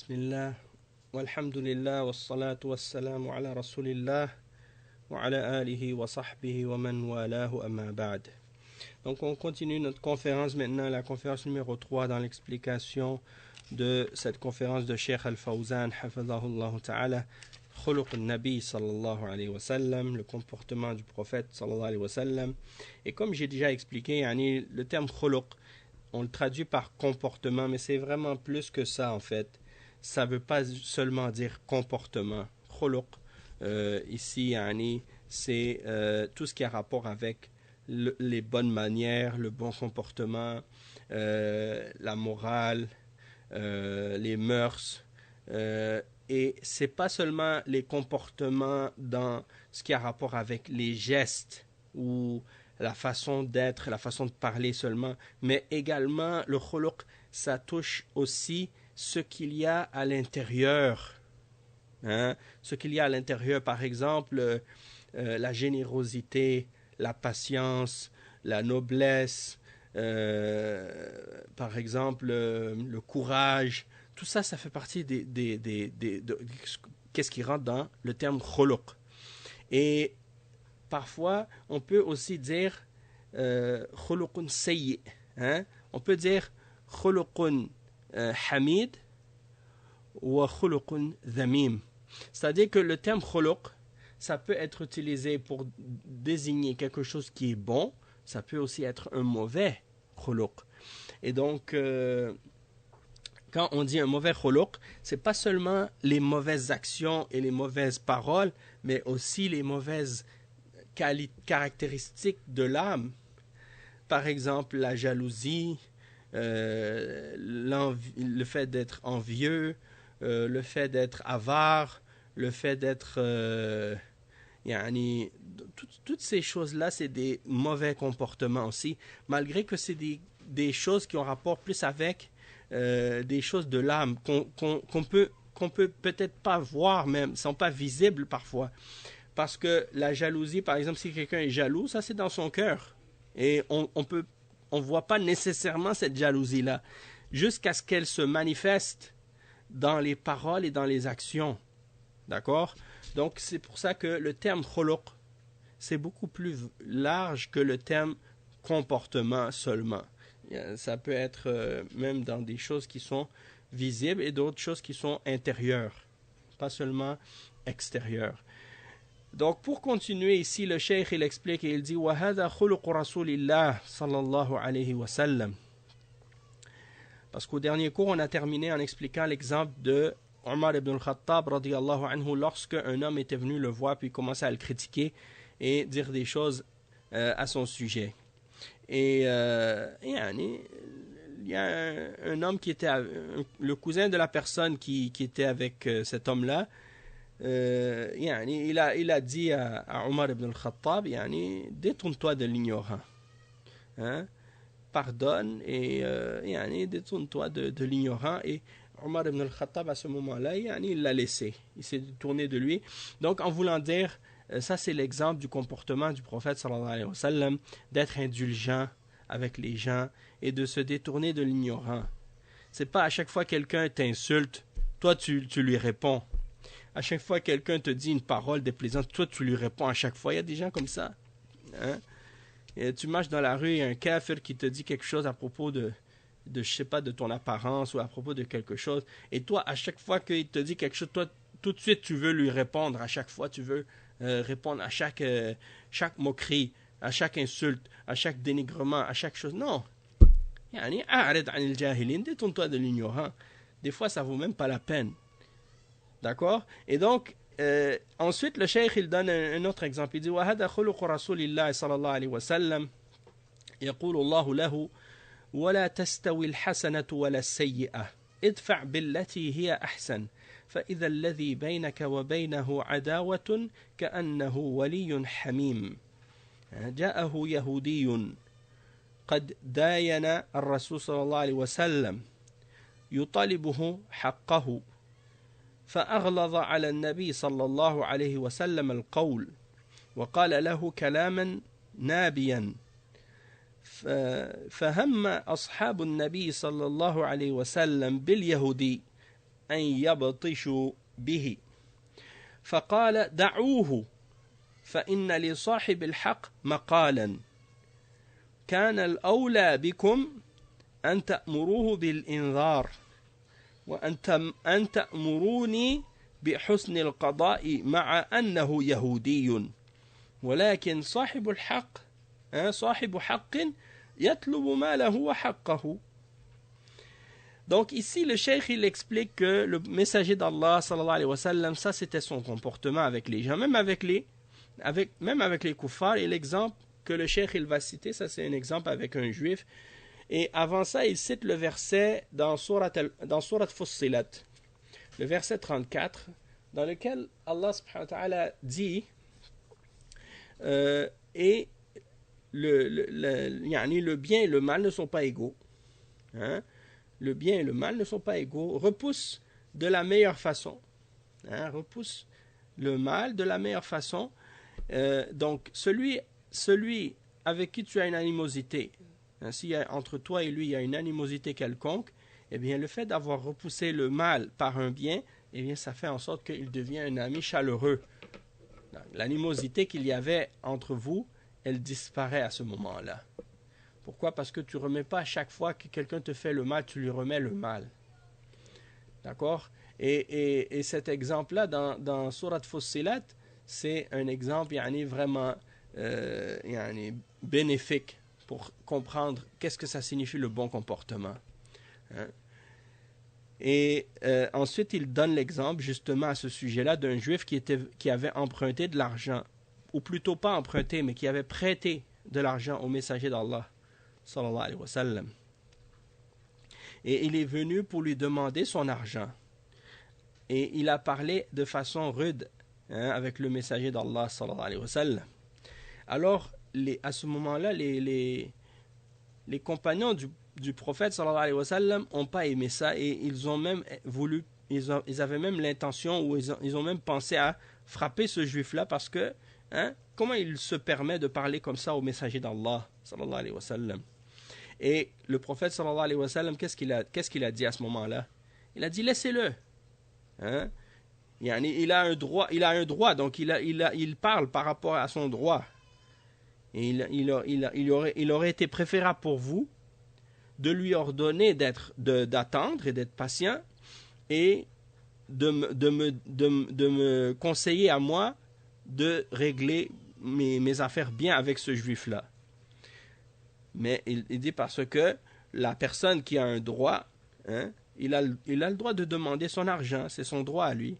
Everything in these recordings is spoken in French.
Bismillah, walhamdulillah, wassalatu wassalamu ala rasulillah, wa ala alihi wa sahbihi wa man walahu amma ba'd. Donc on continue notre conférence maintenant, la conférence numéro 3 dans l'explication de cette conférence de Cheikh Al-Fawzan, hafidhahullah ta'ala, khuluq al-Nabi sallallahu alayhi wa sallam, le comportement du prophète sallallahu alayhi wa sallam. Et comme j'ai déjà expliqué, le terme khuluq, on le traduit par comportement, mais c'est vraiment plus que ça en fait. Ça ne veut pas seulement dire comportement. Khuluq, ici, c'est tout ce qui a rapport avec les bonnes manières, le bon comportement, la morale, les mœurs. Et ce n'est pas seulement les comportements dans ce qui a rapport avec les gestes ou la façon d'être, la façon de parler seulement, mais également le khuluq, ça touche aussi ce qu'il y a à l'intérieur. Ce qu'il y a à l'intérieur, par exemple, la générosité, la patience, la noblesse, par exemple, le courage. Tout ça, ça fait partie de qu'est-ce qui rentre dans le terme khuluq. Et parfois, on peut aussi dire khuluqun sayyi. On peut dire khuluqun hamid ou khuluqun dhamim. C'est-à-dire que le terme khuluq, ça peut être utilisé pour désigner quelque chose qui est bon, ça peut aussi être un mauvais khuluq. Et donc, quand on dit un mauvais khuluq, c'est pas seulement les mauvaises actions et les mauvaises paroles, mais aussi les mauvaises caractéristiques de l'âme. Par exemple, la jalousie, le fait d'être envieux, le fait d'être avare, le fait d'être... toutes ces choses-là, c'est des mauvais comportements aussi, malgré que c'est des choses qui ont rapport plus avec des choses de l'âme, qu'on peut peut-être pas voir même, ne sont pas visibles parfois. Parce que la jalousie, par exemple, si quelqu'un est jaloux, ça c'est dans son cœur. Et on voit pas nécessairement cette jalousie-là, jusqu'à ce qu'elle se manifeste dans les paroles et dans les actions. D'accord? Donc c'est pour ça que le terme khuluq, c'est beaucoup plus large que le terme comportement seulement. Ça peut être même dans des choses qui sont visibles et d'autres choses qui sont intérieures, pas seulement extérieures. Donc, pour continuer ici, le cheikh, il explique et il dit وَهَذَا خُلُقُ رَسُولِ اللَّهِ صَلَّى اللَّهُ عَلَيْهِ وَسَلَّمَ. Parce qu'au dernier cours, on a terminé en expliquant l'exemple de Omar ibn al-Khattab radiyallahu anhu, lorsque un homme était venu le voir puis commençait à le critiquer et dire des choses à son sujet. Et il y a un homme qui était le cousin de la personne qui était avec cet homme-là. Il a dit à Omar ibn al-Khattab, détourne-toi de l'ignorant, pardonne et détourne-toi de l'ignorant. Et Omar ibn al-Khattab à ce moment-là, il l'a laissé, il s'est détourné de lui. Donc en voulant dire, ça c'est l'exemple du comportement du prophète sallallahu alayhi wa sallam, d'être indulgent avec les gens et de se détourner de l'ignorant. C'est pas à chaque fois que quelqu'un t'insulte, toi tu lui réponds. À chaque fois que quelqu'un te dit une parole déplaisante, toi tu lui réponds à chaque fois. Il y a des gens comme ça. Et tu marches dans la rue, il y a un kafir qui te dit quelque chose à propos de je sais pas, de ton apparence ou à propos de quelque chose. Et toi, à chaque fois qu'il te dit quelque chose, toi, tout de suite, tu veux lui répondre. À chaque fois, tu veux répondre à chaque moquerie, à chaque insulte, à chaque dénigrement, à chaque chose. Non. Détourne-toi de l'ignorant. Des fois, ça vaut même pas la peine. D'accord? Et donc, ensuite, le cheikh, il donne un autre exemple. Il dit, وَهَذَا خُلُقُ رَسُولِ اللَّهِ صَلَى اللَّهُ عَلَيْهِ وَسَلَّمَ يَقُولُ اللَّهُ لَهُ وَلَا تَسْتَوِي الْحَسَنَةُ وَلَا السَّيِّئَةُ ادْفَعْ بِالَّتِي هِيَ أَحْسَنُ فَإِذَا الَّذِي بَيْنَكَ وَبَيْنَهُ عَدَاوَةٌ كَأَنَّهُ وَلِيٌّ حَمِيمٌ. جاءه يهودي قد داين الرسول صلى الله عليه وسلم يطالبه حقه فأغلظ على النبي صلى الله عليه وسلم القول وقال له كلاما نابيا فهم أصحاب النبي صلى الله عليه وسلم باليهودي أن يبطشوا به فقال دعوه فإن لصاحب الحق مقالا كان الأولى بكم أن تأمروه بالإنذار وأن تأمروني بحسن القضاء مع أنه يهودي ولكن صاحب حق يطلب ماله وحقه. Donc ici le cheikh il explique que le messager d'Allah sallallahu alayhi wa sallam, ça c'était son comportement avec les gens, même avec les kuffars. Et l'exemple que le cheikh il va citer, ça c'est un exemple avec un juif. Et avant ça il cite le verset dans Surat Fussilat, le verset 34, dans lequel Allah subhanahu wa ta'ala dit et le bien et le mal ne sont pas égaux. Hein? Le bien et le mal ne sont pas égaux. Repousse de la meilleure façon. Hein? Repousse le mal de la meilleure façon. Donc, celui avec qui tu as une animosité, hein, si entre toi et lui il y a une animosité quelconque, eh bien, le fait d'avoir repoussé le mal par un bien, eh bien, ça fait en sorte qu'il devient un ami chaleureux. L'animosité qu'il y avait entre vous, elle disparaît à ce moment-là. Pourquoi? Parce que tu ne remets pas à chaque fois que quelqu'un te fait le mal, tu lui remets le mal. D'accord? Et cet exemple-là, dans Surat Fussilat, c'est un exemple vraiment bénéfique pour comprendre qu'est-ce que ça signifie le bon comportement. Hein? Et ensuite, il donne l'exemple justement à ce sujet-là d'un juif qui avait emprunté de l'argent, ou plutôt pas emprunté, mais qui avait prêté de l'argent au messager d'Allah, sallallahu alayhi wa sallam. Et il est venu pour lui demander son argent. Et il a parlé de façon rude avec le messager d'Allah, sallallahu alayhi wa sallam. Alors, à ce moment-là, les compagnons du prophète sallallahu alayhi wa sallam n'ont pas aimé ça et ils ont même voulu, ils avaient même l'intention ou ils ont même pensé à frapper ce juif-là parce que comment il se permet de parler comme ça au messager d'Allah sallallahu alayhi wa sallam. Et le prophète sallallahu alayhi wa sallam, qu'est-ce qu'il a dit à ce moment-là? Il a dit laissez-le. Il a un droit, donc il parle par rapport à son droit. Et il aurait été préférable pour vous de lui ordonner d'attendre et d'être patient et de me conseiller à moi de régler mes affaires bien avec ce juif-là. Mais il dit parce que la personne qui a un droit, il a le droit de demander son argent, c'est son droit à lui.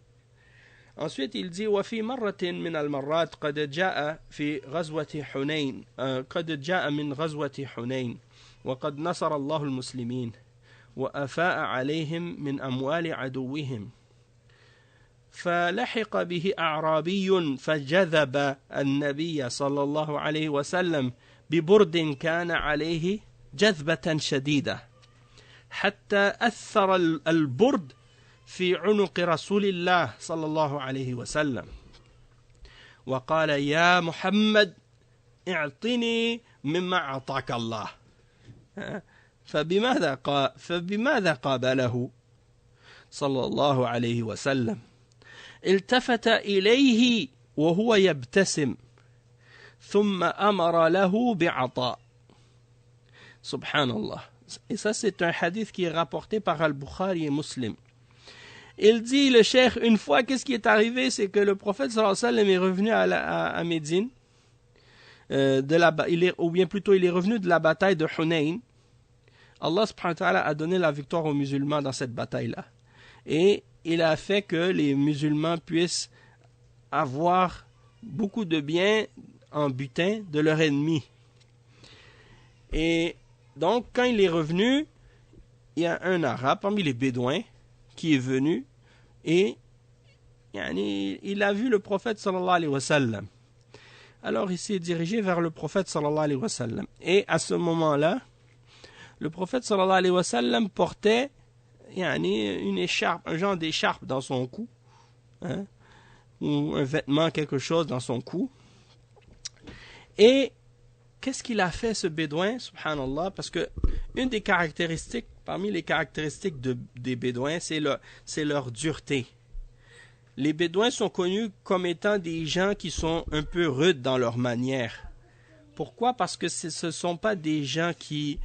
Ensuite, il dit وفي مرة من المرات قد جاء في غزوة حنين قد جاء من غزوة حنين وقد نصر الله المسلمين وأفاء عليهم من أموال عدوهم فلحق به أعرابي فجذب النبي صلى الله عليه وسلم ببرد كان عليه جذبة شديدة حتى أثر البرد في عنق رسول الله صلى الله عليه وسلم وقال يا محمد اعطني مما أعطاك الله فبماذا قابله صلى الله عليه وسلم التفت إليه وهو يبتسم ثم أمر له بعطاء. Subhanallah. Et ça c'est un hadith qui est rapporté par Al-Bukhari et Muslim. Il dit, le cheikh, une fois, qu'est-ce qui est arrivé? C'est que le prophète sallallahu alayhi wa sallam est revenu à Médine, ou bien plutôt, il est revenu de la bataille de Hunayn. Allah subhanahu wa ta'ala a donné la victoire aux musulmans dans cette bataille-là. Et il a fait que les musulmans puissent avoir beaucoup de biens en butin de leur ennemi. Et donc, quand il est revenu, il y a un arabe parmi les bédouins qui est venu et il a vu le prophète sallallahu alayhi wa sallam. Alors il s'est dirigé vers le prophète sallallahu alayhi wa sallam. Et à ce moment-là, le prophète sallallahu alayhi wa sallam portait une écharpe, un genre d'écharpe dans son cou, ou un vêtement, quelque chose dans son cou. Et qu'est-ce qu'il a fait ce bédouin, subhanallah, parce que une des caractéristiques parmi les caractéristiques des Bédouins, c'est leur dureté. Les Bédouins sont connus comme étant des gens qui sont un peu rudes dans leur manière. Pourquoi? Parce que ce ne sont pas des gens qui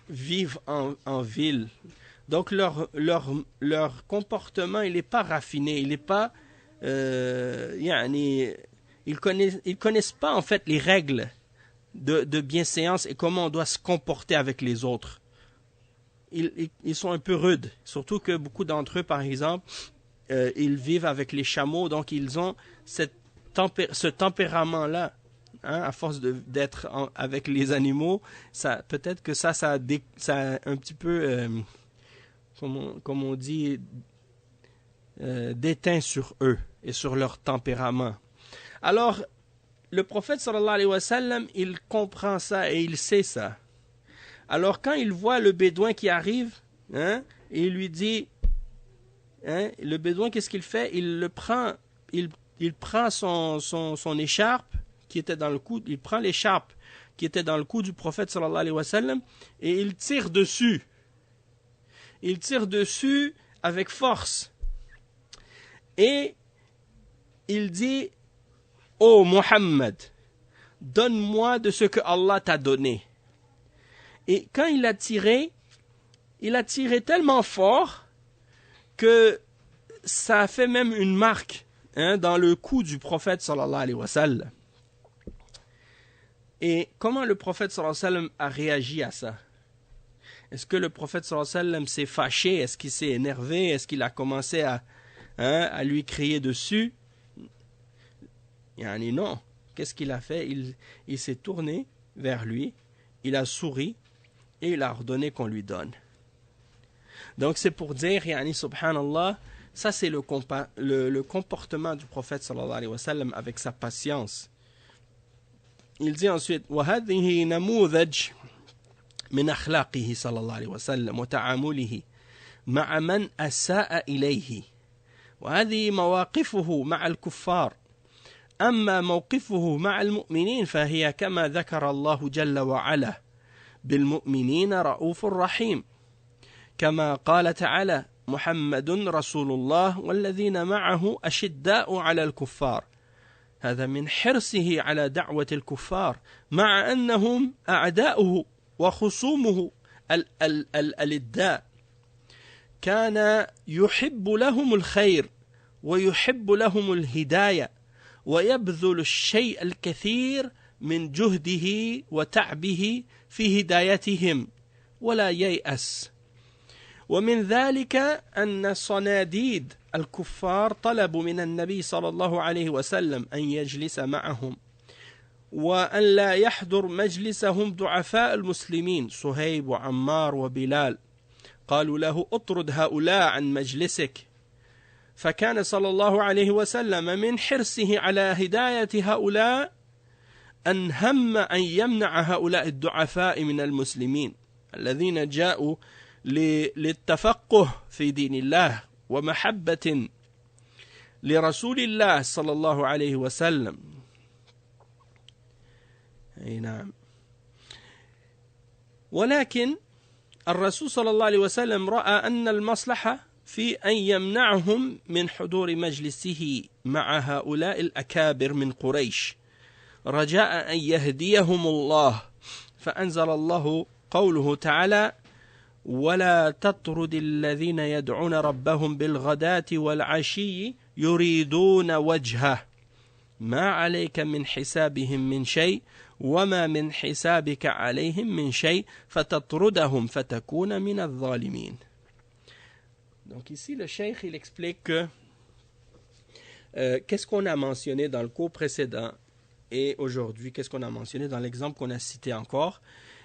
vivent en ville. Donc leur comportement, il n'est pas raffiné, il n'est pas... ils connaissent pas en fait les règles de bienséance et comment on doit se comporter avec les autres. Ils sont un peu rudes, surtout que beaucoup d'entre eux, par exemple, ils vivent avec les chameaux, donc ils ont ce tempérament-là. Hein, à force d'être avec les animaux, peut-être que ça a un petit peu, comme on dit, déteint sur eux et sur leur tempérament. Alors, le prophète sallallahu alayhi wa sallam, il comprend ça et il sait ça. Alors, quand il voit le bédouin qui arrive, hein, et il lui dit, hein, le bédouin, qu'est-ce qu'il fait? Il prend son écharpe qui était dans le cou, il prend l'écharpe qui était dans le cou du prophète sallallahu alayhi wa sallam et il tire dessus. Il tire dessus avec force. Et il dit, ô Muhammad, donne-moi de ce que Allah t'a donné. Et quand il a tiré tellement fort que ça a fait même une marque, hein, dans le cou du prophète sallallahu alayhi wa sallam. Et comment le prophète sallallahu alayhi wa sallam a réagi à ça? Est-ce que le prophète sallallahu alayhi wa sallam s'est fâché? Est-ce qu'il s'est énervé? Est-ce qu'il a commencé à lui crier dessus? Non. Qu'est-ce qu'il a fait? Il s'est tourné vers lui, il a souri et il a ordonné qu'on lui donne. Donc c'est pour dire, subhanallah, ça c'est le comportement du prophète sallallahu alayhi wa sallam avec sa patience. Il dit ensuite, وَهَذِهِ نَمُوذَجْ من أخلاقه صلى الله عليه وسلم وتعامله مع من أساء إليه وهذه مواقفه مع الكفار أما موقفه مع المؤمنين فهي كما ذكر الله جل وعلا بالمؤمنين رؤوف رحيم كما قال تعالى محمد رسول الله والذين معه أشداء على الكفار هذا من حرصه على دعوة الكفار مع أنهم أعداؤه وخصومه الإداء كان يحب لهم الخير ويحب لهم الهداية ويبذل الشيء الكثير من جهده وتعبه في هدايتهم ولا ييأس ومن ذلك أن صناديد الكفار طلبوا من النبي صلى الله عليه وسلم أن يجلس معهم وأن لا يحضر مجلسهم ضعفاء المسلمين صهيب وعمار وبلال قالوا له اطرد هؤلاء عن مجلسك فكان صلى الله عليه وسلم من حرصه على هداية هؤلاء أن هم أن يمنع هؤلاء الضعفاء من المسلمين الذين جاءوا للتفقه في دين الله ومحبة لرسول الله صلى الله عليه وسلم. أي نعم. ولكن الرسول صلى الله عليه وسلم رأى أن المصلحة في أن يمنعهم من حضور مجلسه مع هؤلاء الأكابر من قريش رجاء أن يهديهم الله فأنزل الله قوله تعالى ولا تطرد الذين يدعون ربهم بالغداة والعشي يريدون وجهه ما عليك من حسابهم من شيء وما من حسابك عليهم من شيء فتطردهم فتكون من الظالمين. Donc ici le cheikh il explique que qu'est-ce qu'on a mentionné dans le cours précédent et aujourd'hui qu'est-ce qu'on a mentionné dans l'exemple qu'on a cité encore.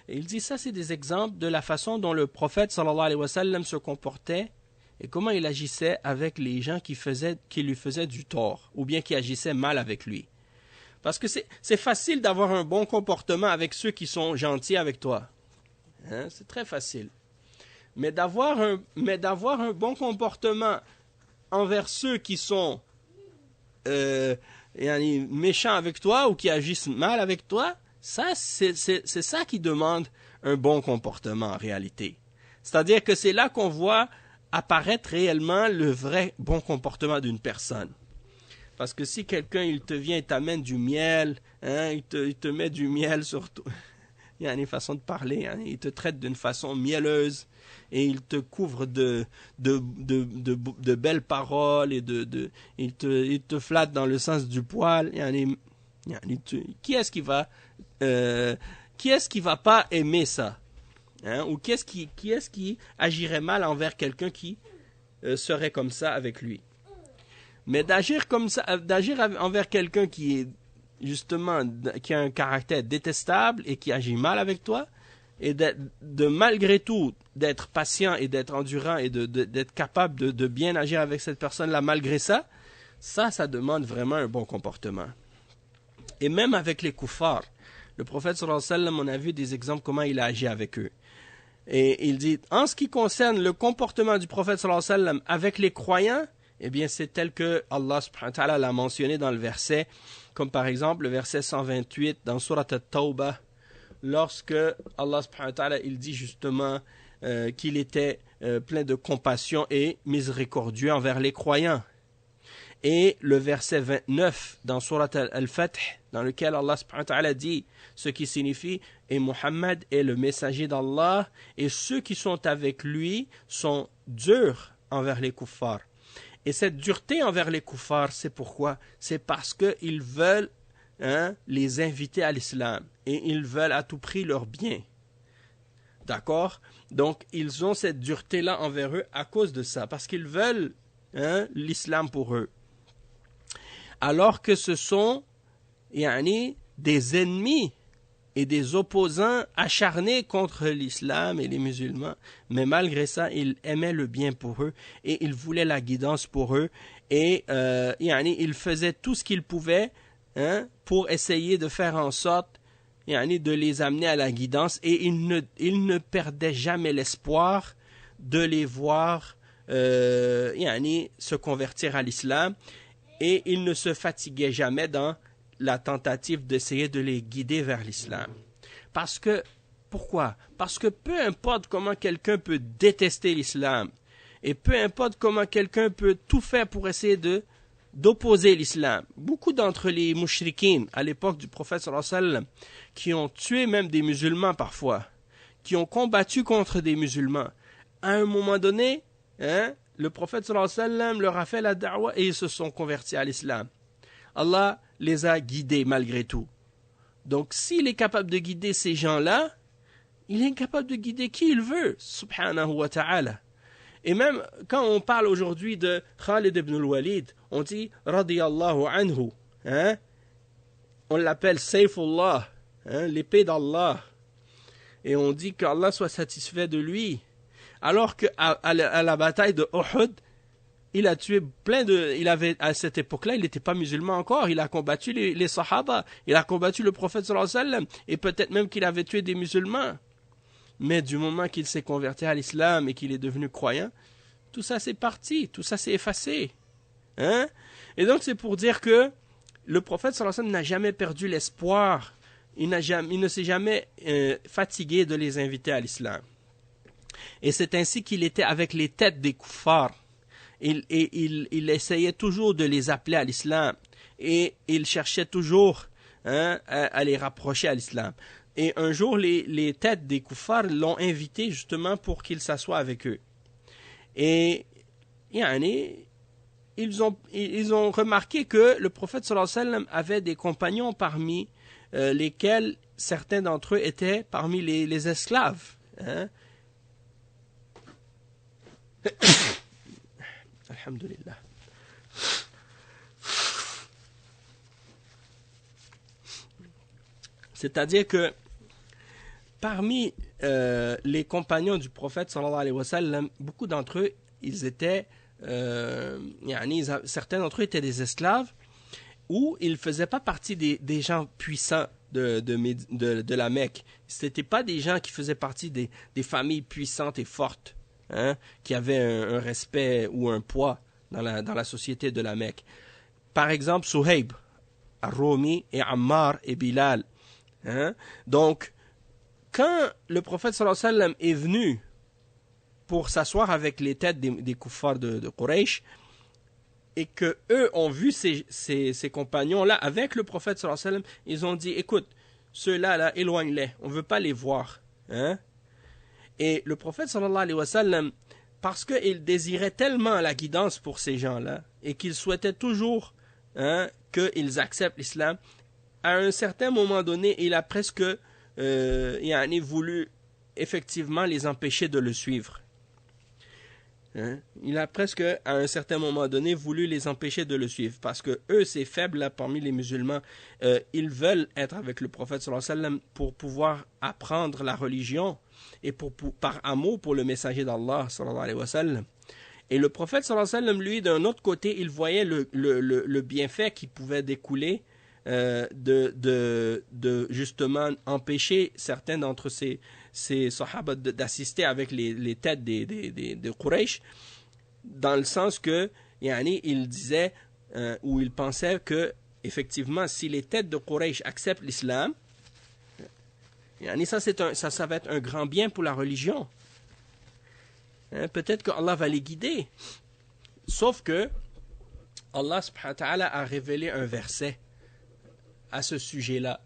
Et il dit ça c'est des exemples de la façon dont le prophète sallallahu alayhi wa sallam se comportait et comment il agissait avec les gens qui lui faisaient du tort ou bien qui agissaient mal avec lui. Parce que c'est facile d'avoir un bon comportement avec ceux qui sont gentils avec toi. Hein? C'est très facile. Mais d'avoir un bon comportement envers ceux qui sont méchants avec toi ou qui agissent mal avec toi, ça c'est ça qui demande un bon comportement en réalité. C'est-à-dire que c'est là qu'on voit apparaître réellement le vrai bon comportement d'une personne. Parce que si quelqu'un, il te vient et t'amène du miel, hein, il te met du miel sur tout. Il y a une façon de parler, hein, il te traite d'une façon mielleuse et il te couvre de belles paroles et il te flatte dans le sens du poil. Qui est-ce qui va pas aimer ça, hein? Ou qui est-ce qui agirait mal envers quelqu'un qui serait comme ça avec lui? Mais d'agir comme ça, d'agir envers quelqu'un qui est justement, qui a un caractère détestable et qui agit mal avec toi, et de malgré tout d'être patient et d'être endurant et d'être capable de bien agir avec cette personne-là malgré ça, ça demande vraiment un bon comportement. Et même avec les kuffars, le prophète sallallahu alayhi wa sallam, on a vu des exemples comment il a agi avec eux. Et il dit, en ce qui concerne le comportement du prophète sallallahu alayhi wa sallam avec les croyants, eh bien c'est tel que Allah subhanahu wa ta'ala l'a mentionné dans le verset, comme par exemple le verset 128 dans Surat At-Tawbah, lorsque Allah subhanahu wa ta'ala il dit justement qu'il était plein de compassion et miséricordieux envers les croyants. Et le verset 29 dans Surat Al-Fath, dans lequel Allah subhanahu wa ta'ala dit, ce qui signifie, et Muhammad est le messager d'Allah, et ceux qui sont avec lui sont durs envers les kuffars. Et cette dureté envers les kuffars, c'est pourquoi? C'est parce qu'ils veulent les inviter à l'islam, et ils veulent à tout prix leur bien. D'accord? Donc, ils ont cette dureté-là envers eux à cause de ça, parce qu'ils veulent l'islam pour eux. Alors que ce sont des ennemis et des opposants acharnés contre l'islam et les musulmans, mais malgré ça, ils aimaient le bien pour eux et ils voulaient la guidance pour eux et ils faisaient tout ce qu'ils pouvaient pour essayer de faire en sorte de les amener à la guidance, et ils ne perdaient jamais l'espoir de les voir se convertir à l'islam, et ils ne se fatiguaient jamais dans la tentative d'essayer de les guider vers l'islam. Pourquoi? Parce que peu importe comment quelqu'un peut détester l'islam, et peu importe comment quelqu'un peut tout faire pour essayer d'opposer l'islam. Beaucoup d'entre les mouchriquines à l'époque du prophète sallallahu alayhi wa sallam, qui ont tué même des musulmans parfois, qui ont combattu contre des musulmans, à un moment donné, le prophète sallallahu alayhi wa sallam leur a fait la da'wa et ils se sont convertis à l'islam. Allah les a guidés malgré tout. Donc s'il est capable de guider ces gens-là, il est capable de guider qui il veut, subhanahu wa ta'ala. Et même quand on parle aujourd'hui de Khalid ibn al-Walid, on dit radiyallahu anhu, on l'appelle Sayfullah, l'épée d'Allah, et on dit qu'Allah soit satisfait de lui, alors qu'à la bataille de Uhud, il a tué à cette époque-là, il n'était pas musulman encore, il a combattu les Sahaba, il a combattu le prophète sallallahu alayhi wa sallam, et peut-être même qu'il avait tué des musulmans. Mais du moment qu'il s'est converti à l'islam et qu'il est devenu croyant, tout ça c'est parti, tout ça c'est effacé. Et donc c'est pour dire que le prophète sallallahu alayhi wa sallam n'a jamais perdu l'espoir, il ne s'est jamais fatigué de les inviter à l'islam. Et c'est ainsi qu'il était avec les têtes des kuffars. Il essayait toujours de les appeler à l'islam et il cherchait toujours à les rapprocher à l'islam. Et un jour, les têtes des kuffars l'ont invité justement pour qu'il s'assoie avec eux. Et ils ont remarqué que le prophète sallallahu alayhi wa sallam avait des compagnons parmi lesquels certains d'entre eux étaient parmi les esclaves. Alhamdulillah. C'est-à-dire que parmi les compagnons du prophète sallallahu alayhi wa sallam, beaucoup d'entre eux, certains d'entre eux étaient des esclaves, ou ils ne faisaient pas partie des gens puissants de la Mecque. Ce n'étaient pas des gens qui faisaient partie des familles puissantes et fortes, qui avaient un respect ou un poids dans la société de la Mecque. Par exemple, Suhaib, Ar-Rumi et Ammar et Bilal. Donc, quand le prophète sallallahu alayhi wa sallam est venu pour s'asseoir avec les têtes des kuffars de Quraysh, et que eux ont vu ces compagnons-là avec le prophète sallallahu alayhi wa sallam, ils ont dit, écoute, ceux-là, là, éloigne-les, on ne veut pas les voir. Hein? Et le prophète sallallahu alayhi wa sallam, parce qu'il désirait tellement la guidance pour ces gens-là, et qu'il souhaitait toujours qu'ils acceptent l'islam, à un certain moment donné, il a presque voulu effectivement les empêcher de le suivre. Il a presque, à un certain moment donné, voulu les empêcher de le suivre. Parce que eux, ces faibles, là, parmi les musulmans, ils veulent être avec le prophète sallallahu alayhi wa sallam pour pouvoir apprendre la religion et par amour pour le messager d'Allah sallallahu alayhi wa sallam. Et le prophète sallallahu alayhi wa sallam, lui, d'un autre côté, il voyait le bienfait qui pouvait découler de justement empêcher certains d'entre ces sahaba d'assister avec les têtes de Quraysh, dans le sens que il disait ou il pensait que effectivement si les têtes de Quraysh acceptent l'islam, ça va être un grand bien pour la religion. Peut-être que Allah va les guider. Sauf que Allah subhanahu wa ta'ala a révélé un verset à ce sujet-là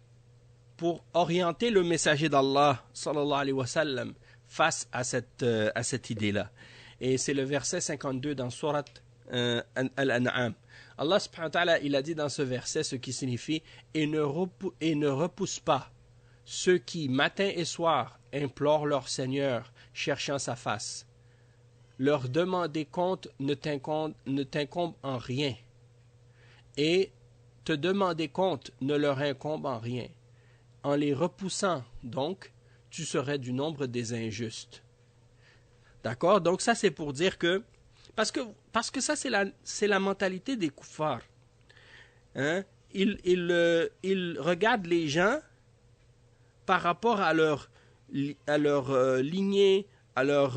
pour orienter le messager d'Allah sallallahu alayhi wa sallam face à cette idée-là. Et c'est le verset 52 dans Surat Al-An'am. Allah subhanahu wa ta'ala, il a dit dans ce verset ce qui signifie et ne repousse pas ceux qui matin et soir implorent leur Seigneur cherchant sa face. Leur demander compte ne t'incombe en rien. Et te demander compte ne leur incombe en rien. En les repoussant, donc, tu serais du nombre des injustes. D'accord? Donc ça, c'est pour dire que... Parce que ça, c'est la mentalité des kuffars. Ils regardent les gens par rapport à leur lignée, à leur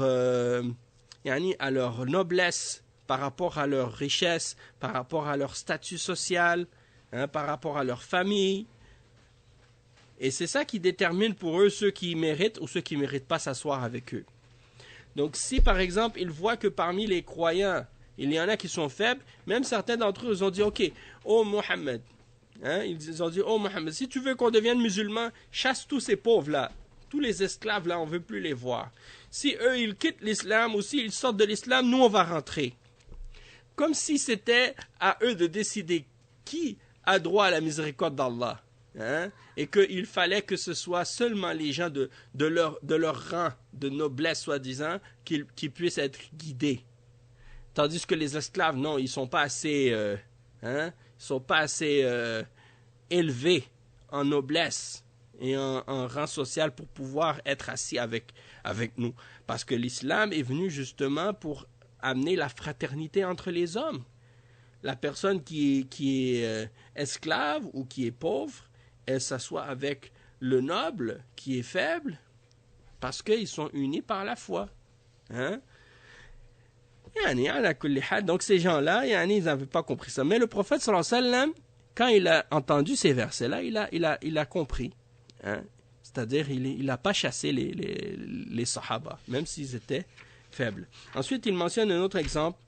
noblesse, par rapport à leur richesse, par rapport à leur statut social, par rapport à leur famille. Et c'est ça qui détermine pour eux ceux qui méritent ou ceux qui ne méritent pas s'asseoir avec eux. Donc si par exemple ils voient que parmi les croyants, il y en a qui sont faibles, même certains d'entre eux ils ont dit, ok, oh Mohammed, ils ont dit, oh Mohammed, si tu veux qu'on devienne musulman, chasse tous ces pauvres-là, tous les esclaves-là, on ne veut plus les voir. Si eux, ils quittent l'islam ou s'ils sortent de l'islam, nous, on va rentrer. Comme si c'était à eux de décider qui a droit à la miséricorde d'Allah. Et qu'il fallait que ce soit seulement les gens de leur rang de noblesse, soi-disant, qui puissent être guidés. Tandis que les esclaves, non, ils ne sont pas assez, élevés en noblesse et en rang social pour pouvoir être assis avec nous. Parce que l'islam est venu justement pour amener la fraternité entre les hommes. La personne qui est esclave ou qui est pauvre, elle s'assoit avec le noble qui est faible parce qu'ils sont unis par la foi. Donc ces gens-là, ils n'avaient pas compris ça. Mais le prophète sallallahu alayhi wa sallam, quand il a entendu ces versets-là, il a compris. C'est-à-dire, il n'a pas chassé les sahaba, même s'ils étaient faibles. Ensuite, il mentionne un autre exemple.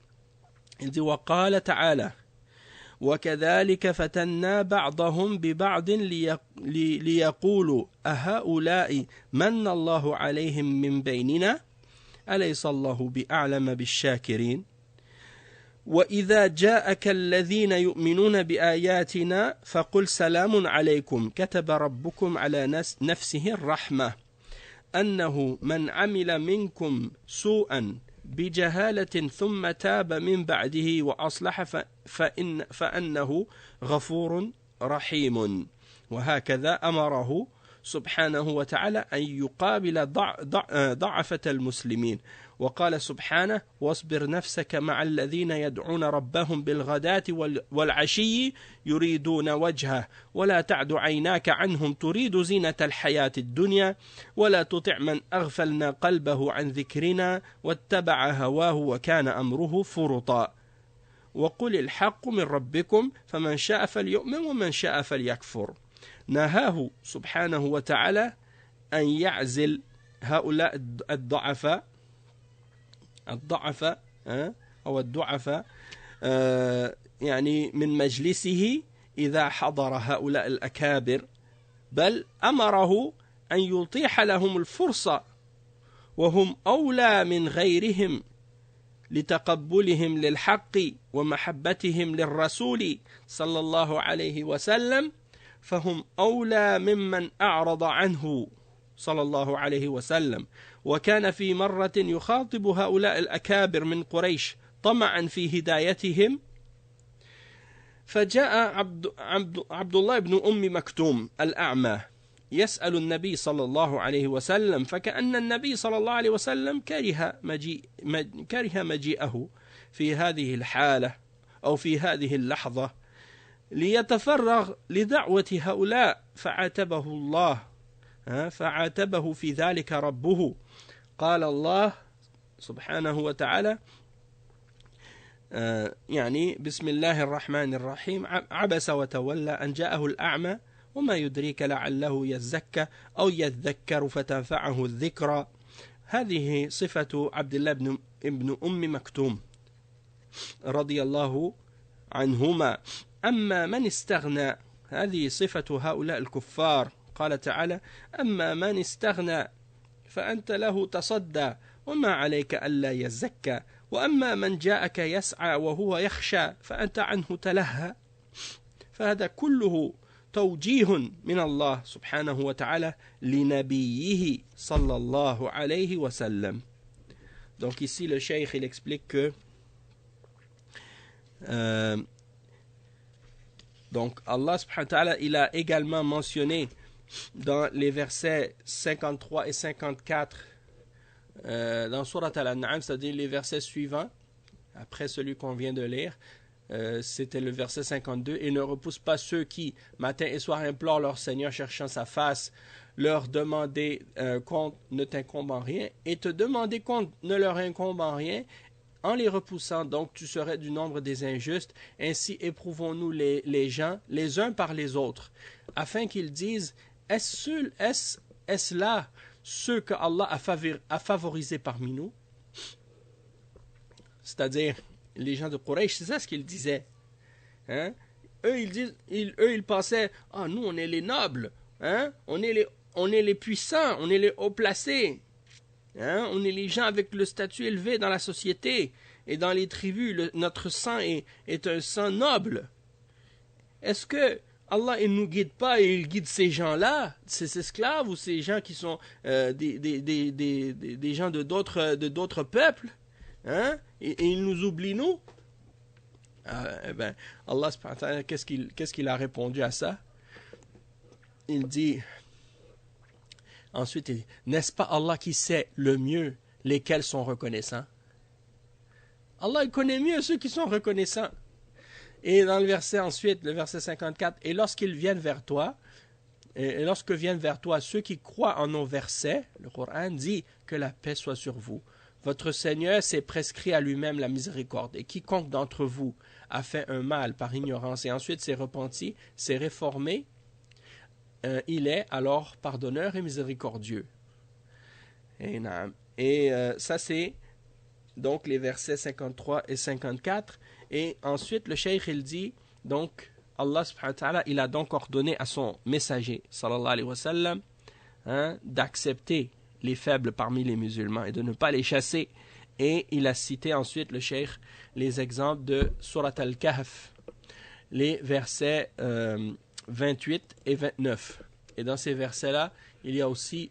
Il dit وَقَالَ تَعَالَى وَكَذَلِكَ فَتَنَّا بَعْضَهُمْ بِبَعْضٍ لِيَقُولُوا أَهَؤُلَاءِ مَنَّ اللَّهُ عَلَيْهِمْ مِنْ بَيْنِنَا أَلَيْسَ اللَّهُ بِأَعْلَمَ بِالشَّاكِرِينَ وَإِذَا جَاءَكَ الَّذِينَ يُؤْمِنُونَ بِآيَاتِنَا فَقُلْ سَلَامٌ عَلَيْكُمْ كَتَبَ رَبُّكُمْ عَلَى نَفْسِهِ الرَّحْمَةَ أَنَّهُ مَنْ عَمِلَ مِنْكُمْ سُوءًا بجهالة ثم تاب من بعده وأصلح فأنه غفور رحيم وهكذا أمره سبحانه وتعالى أن يقابل ضعفة المسلمين وقال سبحانه واصبر نفسك مع الذين يدعون ربهم بالغداة والعشي يريدون وجهه ولا تعد عيناك عنهم تريد زينة الحياة الدنيا ولا تطع من أغفلنا قلبه عن ذكرنا واتبع هواه وكان أمره فرطا وقل الحق من ربكم فمن شاء فليؤمن ومن شاء فليكفر نهاه سبحانه وتعالى أن يعزل هؤلاء الضعفاء الضعفاء أو الضعفاء يعني من مجلسه إذا حضر هؤلاء الأكابر بل أمره أن يتيح لهم الفرصة وهم أولى من غيرهم لتقبلهم للحق ومحبتهم للرسول صلى الله عليه وسلم فهم أولى ممن أعرض عنه صلى الله عليه وسلم. وكان في مرة يخاطب هؤلاء الأكابر من قريش طمعا في هدايتهم فجاء عبد الله بن أم مكتوم الأعمى يسأل النبي صلى الله عليه وسلم فكأن النبي صلى الله عليه وسلم كره مجيئه في هذه الحالة أو في هذه اللحظة ليتفرغ لدعوة هؤلاء فعاتبه الله فعاتبه في ذلك ربه. قال الله سبحانه وتعالى يعني بسم الله الرحمن الرحيم عبس وتولى أن جاءه الأعمى وما يدريك لعله يزكى أو يذكر فتنفعه الذكرى. هذه صفة عبد الله بن أم مكتوم رضي الله عنهما. أما من استغنى هذه صفة هؤلاء الكفار قال تعالى أما من استغنى فأنت له تصدى وما عليك ألا يزكى وأما من جاءك يسعى وهو يخشى فأنت عنه تلهى. فهذا كله توجيه من الله سبحانه وتعالى لنبيه صلى الله عليه وسلم. Donc ici le cheikh il explique que donc Allah subhanahu wa ta'ala il a également mentionné dans les versets 53 et 54 dans Surat Al-An'am, c'est-à-dire les versets suivants après celui qu'on vient de lire, c'était le verset 52, et ne repousse pas ceux qui matin et soir implorent leur Seigneur cherchant sa face, leur demander compte ne t'incombe en rien et te demander compte ne leur incombe en rien. En les repoussant, donc, tu serais du nombre des injustes. Ainsi éprouvons-nous les gens les uns par les autres, afin qu'ils disent est-ce là ceux que Allah a favorisés parmi nous? C'est-à-dire, les gens de Quraysh, c'est ça ce qu'ils disaient. Eux, ils pensaient, nous, on est les nobles, on est les puissants, on est les haut placés. On est les gens avec le statut élevé dans la société et dans les tribus. Notre sang est un sang noble. Est-ce que Allah ne nous guide pas et il guide ces gens-là, ces esclaves ou ces gens qui sont des gens de d'autres peuples, et il nous oublie nous? Allah subhanahu wa ta'ala, qu'est-ce qu'il a répondu à ça? Il dit ensuite, n'est-ce pas Allah qui sait le mieux lesquels sont reconnaissants? Allah il connaît mieux ceux qui sont reconnaissants. Et dans le verset ensuite, le verset 54, et lorsqu'ils viennent vers toi, et lorsque viennent vers toi ceux qui croient en nos versets, le Coran dit que la paix soit sur vous. Votre Seigneur s'est prescrit à lui-même la miséricorde, et quiconque d'entre vous a fait un mal par ignorance et ensuite s'est repenti, s'est réformé, il est alors pardonneur et miséricordieux. Et ça c'est donc les versets 53 et 54. Et ensuite le cheikh il dit donc Allah subhanahu wa ta'ala il a donc ordonné à son messager sallallahu alayhi wa sallam d'accepter les faibles parmi les musulmans et de ne pas les chasser. Et il a cité ensuite le cheikh les exemples de Surat Al-Kahf, les versets 28 et 29. Et dans ces versets-là, il y a aussi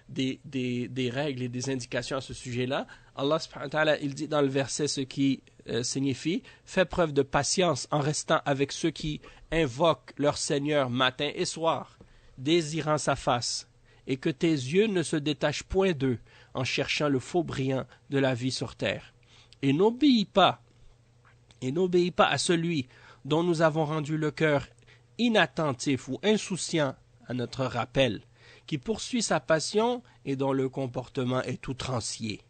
des règles et des indications à ce sujet-là. Allah subhanahu wa ta'ala, il dit dans le verset ce qui signifie « Fais preuve de patience en restant avec ceux qui invoquent leur Seigneur matin et soir, désirant sa face, et que tes yeux ne se détachent point d'eux en cherchant le faux brillant de la vie sur terre. Et n'obéis pas à celui dont nous avons rendu le cœur inattentif ou insouciant à notre rappel, qui poursuit sa passion et dont le comportement est outrancier.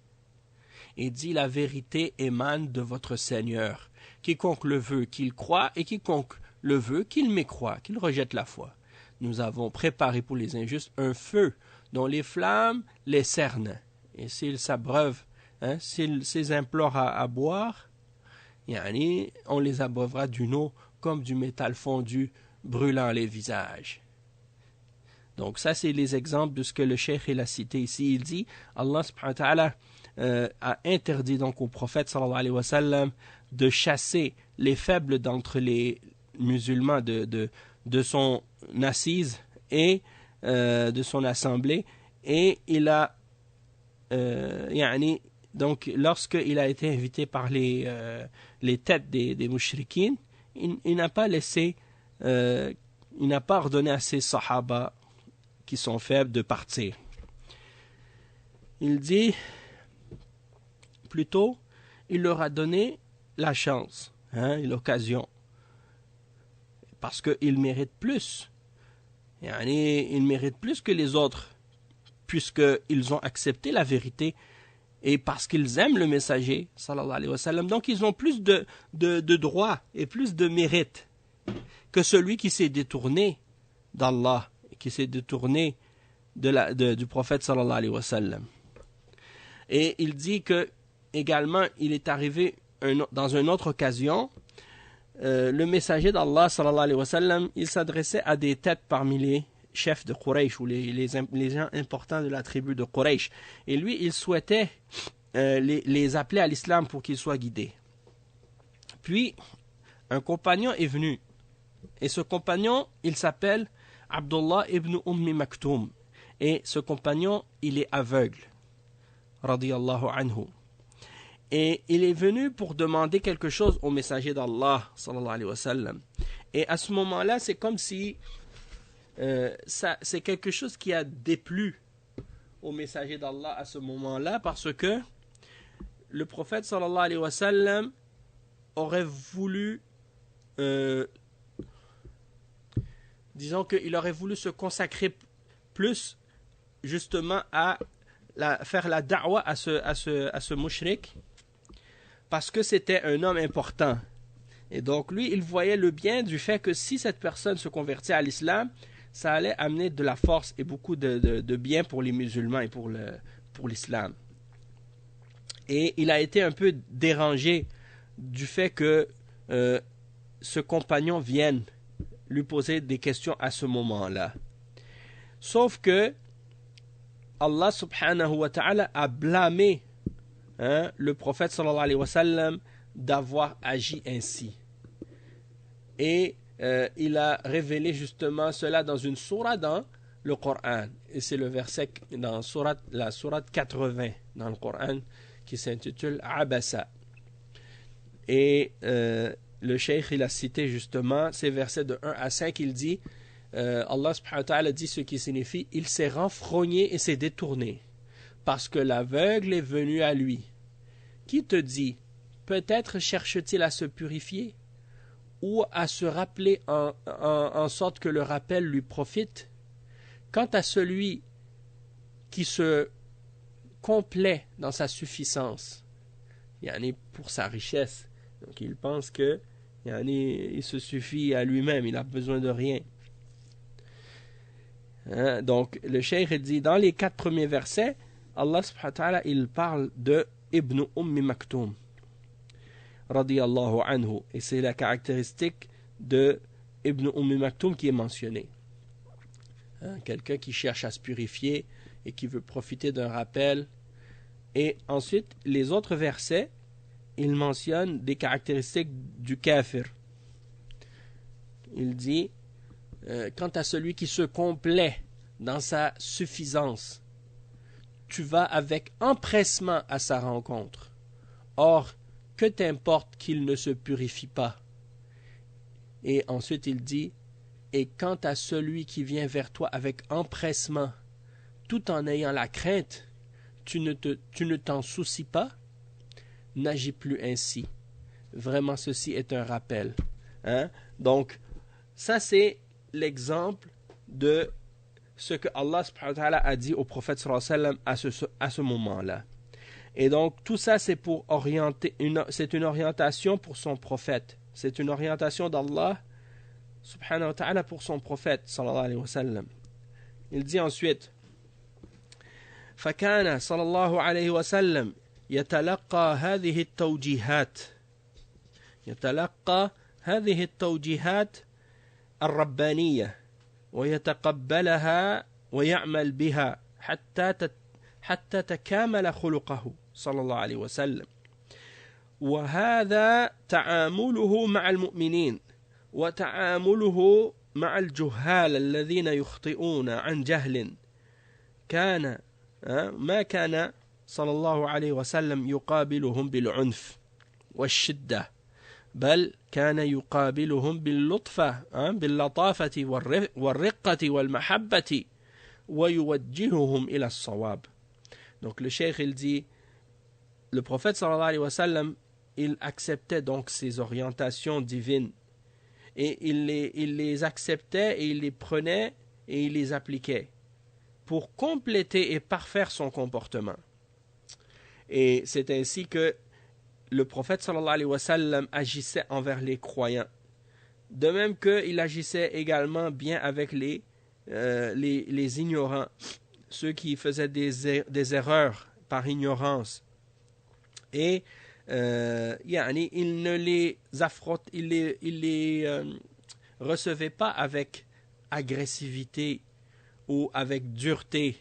Et dit la vérité émane de votre Seigneur. Quiconque le veut qu'il croie et quiconque le veut qu'il mécroie, qu'il rejette la foi. Nous avons préparé pour les injustes un feu dont les flammes les cernent. Et s'ils s'abreuvent hein, s'ils implorent à boire, on les abreuvera d'une eau comme du métal fondu brûlant les visages. Donc ça, c'est les exemples de ce que le cheikh il a cité ici. Il dit, Allah subhanahu wa ta'ala a interdit donc au prophète sallallahu alayhi wa sallam de chasser les faibles d'entre les musulmans de son assise et de son assemblée, et il a donc lorsqu'il a été invité par les têtes des mushrikines, il n'a pas laissé il n'a pas ordonné à ses sahaba qui sont faibles de partir. Il dit plutôt, il leur a donné la chance, l'occasion, parce qu'ils méritent plus. Ils méritent plus que les autres, puisqu'ils ont accepté la vérité et parce qu'ils aiment le messager, sallallahu alayhi wa sallam. Donc ils ont plus de droits et plus de mérite que celui qui s'est détourné d'Allah, qui s'est détourné du prophète sallallahu alayhi wa sallam. Et il dit que également il est arrivé dans une autre occasion, le messager d'Allah sallallahu alayhi wa sallam, il s'adressait à des têtes parmi les chefs de Quraysh ou les gens importants de la tribu de Quraysh, et lui il souhaitait les appeler à l'islam pour qu'ils soient guidés. Puis un compagnon est venu, et ce compagnon il s'appelle Abdullah ibn Maktoum, et ce compagnon il est aveugle, radiyallahu anhu. Et il est venu pour demander quelque chose au messager d'Allah, sallallahu alayhi wa sallam. Et à ce moment-là, c'est comme si c'est quelque chose qui a déplu au messager d'Allah à ce moment-là, parce que le prophète, sallallahu alayhi wa sallam, aurait voulu, disons qu'il aurait voulu se consacrer plus, justement, à faire la da'wa à ce mushrik, parce que c'était un homme important. Et donc lui, il voyait le bien du fait que si cette personne se convertit à l'islam, ça allait amener de la force et beaucoup de bien pour les musulmans et pour l'islam. Et il a été un peu dérangé du fait que ce compagnon vienne lui poser des questions à ce moment-là. Sauf que Allah subhanahu wa ta'ala a blâmé le prophète sallallahu alayhi wa sallam d'avoir agi ainsi. Et il a révélé justement cela dans une sourate dans le Coran. Et c'est le verset dans la sourate 80 dans le Coran qui s'intitule Abasa. Et le cheikh il a cité justement ces versets de 1 à 5. Il dit, Allah subhanahu wa ta'ala dit ce qui signifie, il s'est renfrogné et s'est détourné parce que l'aveugle est venu à lui. Qui te dit, peut-être cherche-t-il à se purifier ou à se rappeler en sorte que le rappel lui profite? Quant à celui qui se complaît dans sa suffisance, pour sa richesse, donc il pense que il se suffit à lui-même, il n'a besoin de rien. Donc le cheikh dit dans les 4 premiers versets, Allah subhanahu wa ta'ala il parle de Ibn Maktoum radiyallahu anhu, et c'est la caractéristique de Ibn Maktoum qui est mentionnée. Quelqu'un qui cherche à se purifier et qui veut profiter d'un rappel. Et ensuite les autres versets, il mentionne des caractéristiques du kafir. Il dit quant à celui qui se complaît dans sa suffisance, tu vas avec empressement à sa rencontre. Or, que t'importe qu'il ne se purifie pas? Et ensuite il dit, et quant à celui qui vient vers toi avec empressement, tout en ayant la crainte, tu ne t'en soucies pas? N'agis plus ainsi. Vraiment, ceci est un rappel. Donc, ça c'est l'exemple de ce que Allah subhanahu wa ta'ala a dit au prophète sallallahu alayhi wa sallam à ce moment-là. Et donc tout ça c'est pour orienter, c'est une orientation pour son prophète, c'est une orientation d'Allah subhanahu wa ta'ala pour son prophète sallallahu alayhi wa sallam. Il dit ensuite, فكان صلى الله عليه وسلم يتلقى هذه التوجيهات الربانية ويتقبلها ويعمل بها حتى تكامل خلقه صلى الله عليه وسلم. وهذا تعامله مع المؤمنين وتعامله مع الجهال الذين يخطئون عن جهل. ما كان صلى الله عليه وسلم يقابلهم بالعنف والشدة، بل كان يقابلهم باللطافة والرقة والمحبة ويوجههم إلى الصواب. Donc le cheikh il dit, le prophète sallallahu alayhi wa sallam, il acceptait donc ces orientations divines et il les acceptait et il les prenait et il les appliquait pour compléter et parfaire son comportement. Et c'est ainsi que le prophète sallallahu alayhi wa sallam agissait envers les croyants. De même qu'il agissait également bien avec les ignorants, ceux qui faisaient des erreurs par ignorance. Et il ne les recevait pas avec agressivité ou avec dureté.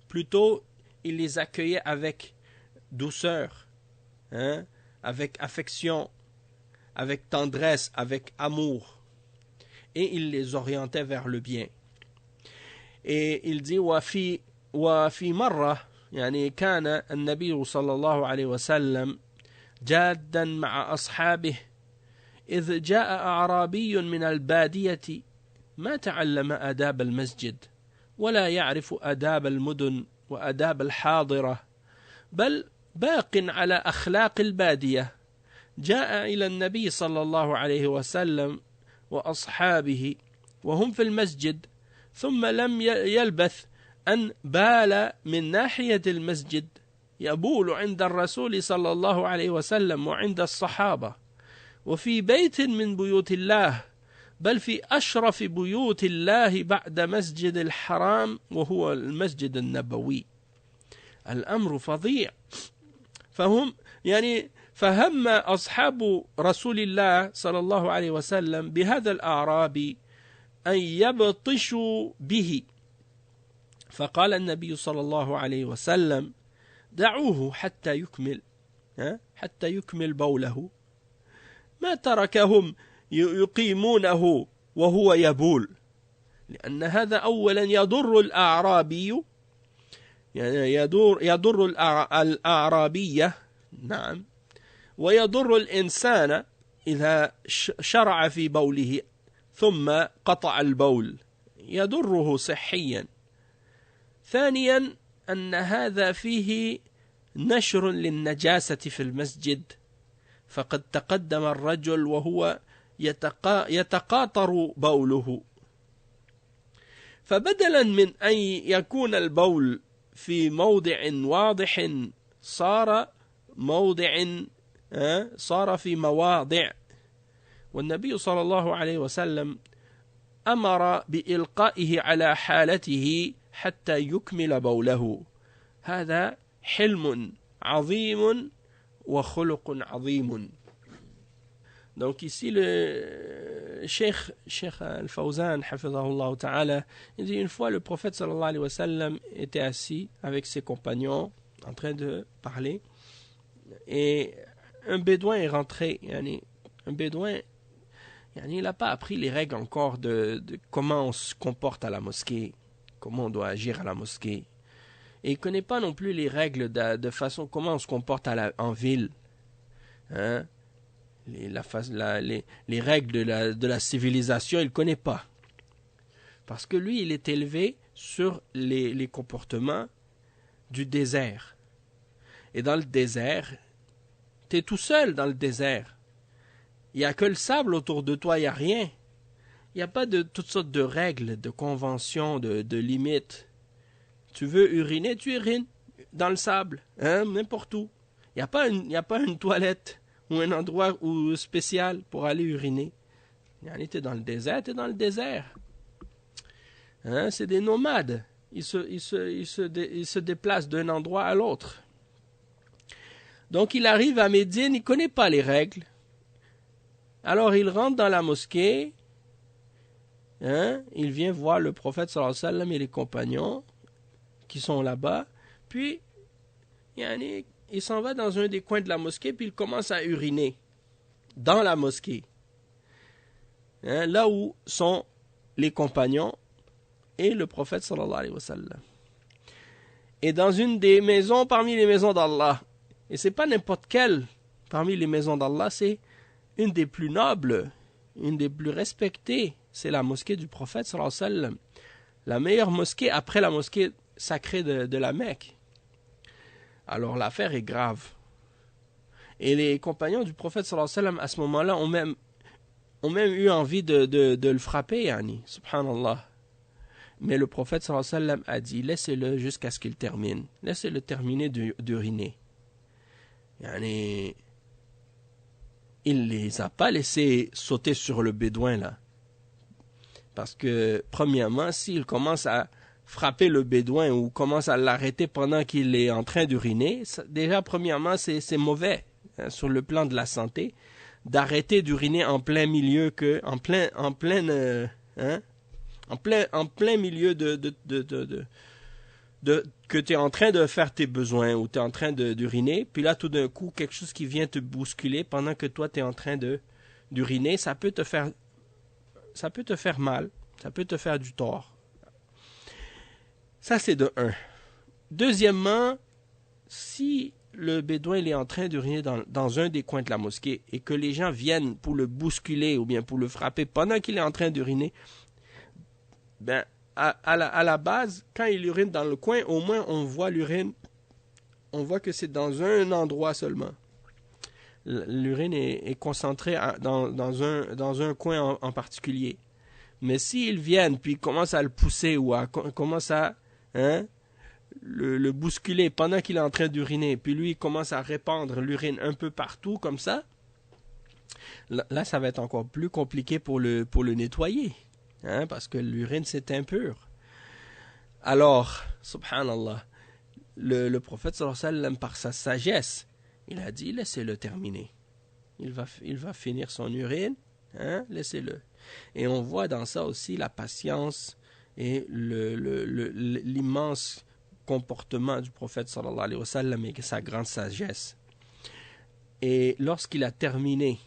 Plutôt, il les accueillait avec douceur, avec affection, avec tendresse, avec amour. Et il les orientait vers le bien. Et il dit وفي مرة كان النبي صلى الله عليه وسلم جادا مع أصحابه إذ جاء أعرابي من البادية ما تعلم آداب المسجد ولا يعرف آداب المدن وآداب الحاضرة بل باق على أخلاق البادية، جاء إلى النبي صلى الله عليه وسلم وأصحابه وهم في المسجد، ثم لم يلبث أن بال من ناحية المسجد يبول عند الرسول صلى الله عليه وسلم وعند الصحابة وفي بيت من بيوت الله، بل في أشرف بيوت الله بعد مسجد الحرام وهو المسجد النبوي. الأمر فظيع. فهم أصحاب رسول الله صلى الله عليه وسلم بهذا الأعرابي أن يبطشوا به، فقال النبي صلى الله عليه وسلم دعوه حتى يكمل بوله، ما تركهم يقيمونه وهو يبول، لأن هذا أولا يضر الأعرابي، يضر الأعرابية، نعم، ويضر الإنسان إذا شرع في بوله ثم قطع البول، يضره صحيا. ثانيا أن هذا فيه نشر للنجاسة في المسجد، فقد تقدم الرجل وهو يتقاطر بوله، فبدلا من أن يكون البول في موضع واضح صار في مواضع. والنبي صلى الله عليه وسلم أمر بإلقائه على حالته حتى يكمل بوله. هذا حلم عظيم وخلق عظيم. Donc ici le Cheikh Al-Fawzan hafidhahullah ta'ala, il dit une fois le prophète sallallahu alayhi wa sallam était assis avec ses compagnons en train de parler et un bédouin est rentré. Un bédouin, il n'a pas appris les règles encore de comment on se comporte à la mosquée, comment on doit agir à la mosquée. Et il ne connaît pas non plus les règles de façon comment on se comporte en ville. Les règles de la civilisation, il ne connaît pas. Parce que lui, il est élevé sur les comportements du désert. Et dans le désert, tu es tout seul dans le désert. Il n'y a que le sable autour de toi, il n'y a rien. Il n'y a pas de toutes sortes de règles, de conventions, de limites. Tu veux uriner, tu urines dans le sable, n'importe où. Il n'y a pas une toilette ou un endroit spécial pour aller uriner. Tu es dans le désert, tu es dans le désert. C'est des nomades. Ils se déplacent d'un endroit à l'autre. Donc il arrive à Médine, il ne connaît pas les règles. Alors il rentre dans la mosquée, il vient voir le prophète sallallahu alayhi wa sallam et les compagnons qui sont là-bas. Puis il s'en va dans un des coins de la mosquée, puis il commence à uriner dans la mosquée. Là où sont les compagnons et le prophète sallallahu alayhi wa sallam. Et dans une des maisons parmi les maisons d'Allah. Et c'est pas n'importe quelle parmi les maisons d'Allah, c'est une des plus nobles, une des plus respectées. C'est la mosquée du prophète sallallahu alayhi wa sallam. La meilleure mosquée après la mosquée sacrée de la Mecque. Alors l'affaire est grave. Et les compagnons du prophète sallallahu alayhi wa sallam à ce moment-là ont même eu envie de le frapper, yani, subhanallah. Mais le prophète sallallahu alayhi wa sallam a dit, laissez-le jusqu'à ce qu'il termine. Laissez-le terminer d'uriner. Yani, il les a pas laissés sauter sur le bédouin là. Parce que, premièrement, s'il commence à frapper le bédouin ou commence à l'arrêter pendant qu'il est en train d'uriner, déjà, premièrement, c'est mauvais sur le plan de la santé d'arrêter d'uriner en plein milieu en plein milieu que tu es en train de faire tes besoins ou tu es en train d'uriner, puis là tout d'un coup quelque chose qui vient te bousculer pendant que toi tu es en train d'uriner, ça peut te faire mal, ça peut te faire du tort. Ça c'est de un. Deuxièmement, si le bédouin il est en train d'uriner dans un des coins de la mosquée et que les gens viennent pour le bousculer ou bien pour le frapper pendant qu'il est en train d'uriner, ben, à la base, quand il urine dans le coin, au moins on voit l'urine, on voit que c'est dans un endroit seulement. L'urine est concentrée dans un coin en particulier. Mais s'ils viennent puis commencent à le pousser ou commencent à le bousculer pendant qu'il est en train d'uriner, puis lui il commence à répandre l'urine un peu partout comme ça, là ça va être encore plus compliqué pour le nettoyer. Parce que l'urine c'est impur. Alors, subhanallah, le prophète sallallahu alayhi wa sallam, par sa sagesse, il a dit laissez-le terminer. Il va finir son urine, laissez-le. Et on voit dans ça aussi la patience et l'immense comportement du prophète sallallahu alayhi wa sallam et sa grande sagesse. Et lorsqu'il a terminé,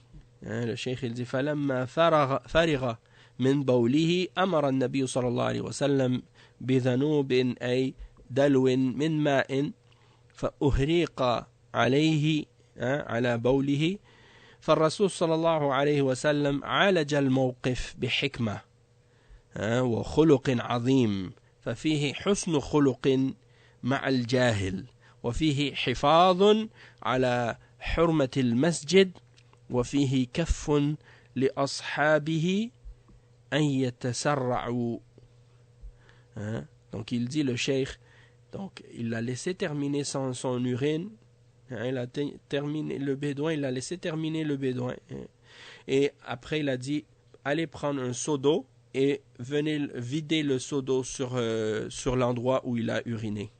le cheikh il dit فَلَمَّا فَرِغَ من بوله أمر النبي صلى الله عليه وسلم بذنوب أي دلو من ماء فأهريق عليه على بوله فالرسول صلى الله عليه وسلم عالج الموقف بحكمة وخلق عظيم ففيه حسن خلق مع الجاهل وفيه حفاظ على حرمة المسجد وفيه كف لأصحابه أن يتسرعوا. Donc il dit le cheikh, donc il l'a laissé terminer son urine, il a terminé le bédouin, il l'a laissé terminer le bédouin, et après il a dit allez prendre un seau d'eau et venez vider le seau d'eau sur l'endroit où il a uriné.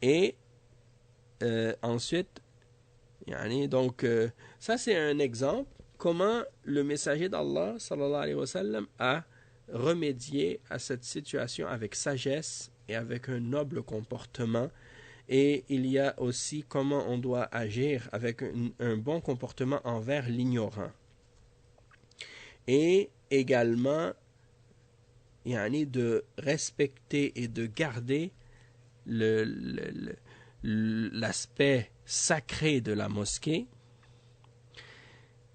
Et ensuite, donc ça c'est un exemple comment le messager d'Allah sallallahu alayhi wa sallam a remédié à cette situation avec sagesse et avec un noble comportement. Et il y a aussi comment on doit agir avec un bon comportement envers l'ignorant. Et également, de respecter et de garder l'aspect sacré de la mosquée.